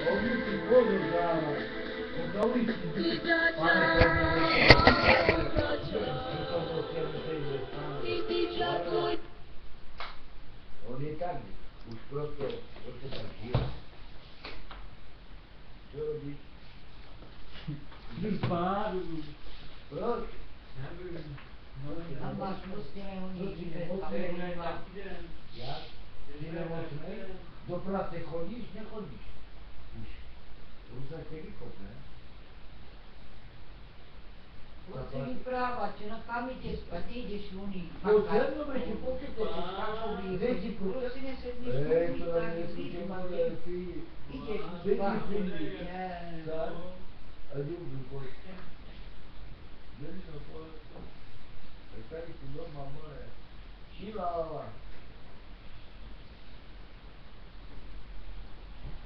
Ovdje ti podržava, od ovih ti on je tak, už prosto tak žije. Čo robíš? Spádu. Proč? A máš musíme uniť bez Jak? Ty nemocnej? Do práce chodíš? Nechodíš? Už sa te vykopne. Musí vyprávať, čo na kam ideš spať, ideš uniť. No celno ešte počkaj, Veci prosím, sedíš uniť, tak ideš. Ideš spať. A ľubí poďte. Kde som povedal? Tady tu doma moje. Šiláva.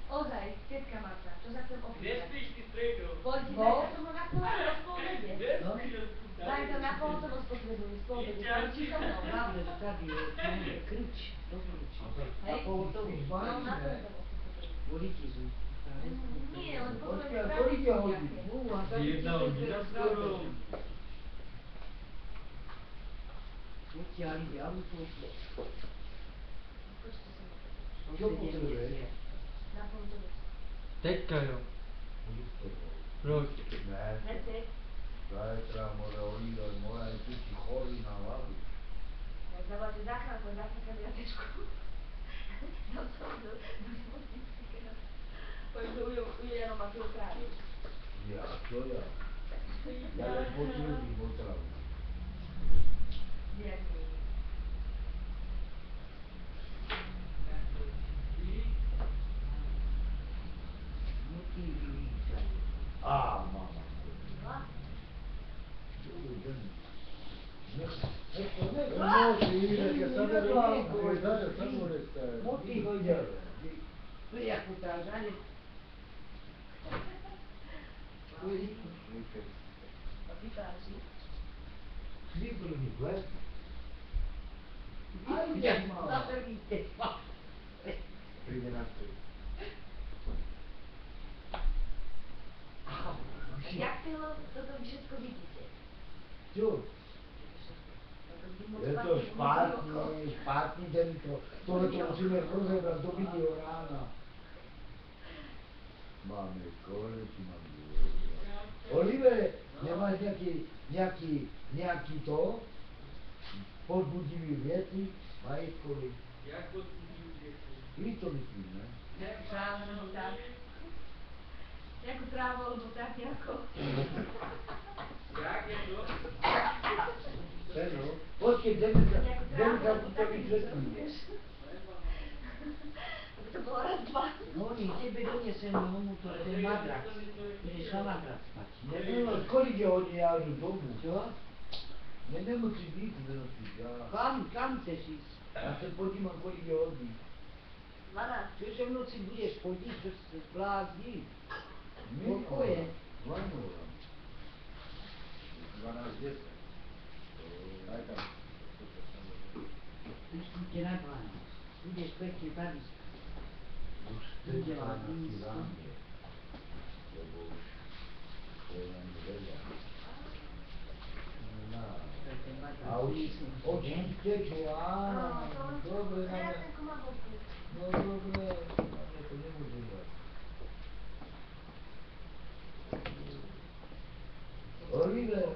Ozaj, tetka Marta, čo sa chcem opýtať? Kde spíš ty strejdo? Poď, daj to mu na pohotovosť po obede. Daj to na pohotovosť po obede. Kričí so mnou. Pravda, že tady je krič, do kriči. Hej? A pohotovosť. No, na pohotovosť po obede. Politizu. Nie, len potrebujem Počkaj, koľko hodín? A tady Jedna hodina skoro. Odtiaľ ide auto. Počte sa ma. Čo potrebuješ? Na pohotovosť. Teďka jo. Proč? Ne. Hej, Zajtra more olídať, moja je tu si chorý na hlavu. tak zavolajte záchranku, zaklikali na tečku. Ja som do nemocnice teraz. Poviem, že Juliano má tu kráľu. Ja, čo ja? Ja len potrebujem potravu. Jak nie. Á, mama. No? Prijaku tražanje. A vypáži. Svibrný chleb. Zaprvíte. Príde na to. Jak tyhle toto všetko vidíte? Čo? Je to špátny tento. Tohle to musíme rozebrať do video rána. Máme kolečky, máme Oliver, nemáš nejaký to? Podbudivý veci? Majetkový? Jak podbudivý veci? Líto myslím, ne? Právo, tak. Jakú trávu, alebo tak nejako. Jak je to? Seno? Počkej, ideme sa to vysvetliť. To bolo raz, dva. No oni tebe donesem domů to ten madrac. Ideš na madrac spať. Kolik je hodne ja jdu domů? Čo? Ja nemusím nič vynosiť, ja... Kam chceš ísť? Ja sa podívam, kolik je hodný. 12. Čo sa v noci budeš chodiť, čo sa zblázni? Minul. Koľko je? 12 hodín. 12:10. Aj tam. Pustite na 12. Budeš pekne tady spať. Už Udelá nízko. Lebo už to je na mňa veľa. A už oči teče, áno, dobre na mňa. No dobre, na mňa to nemôže dať. Oliver,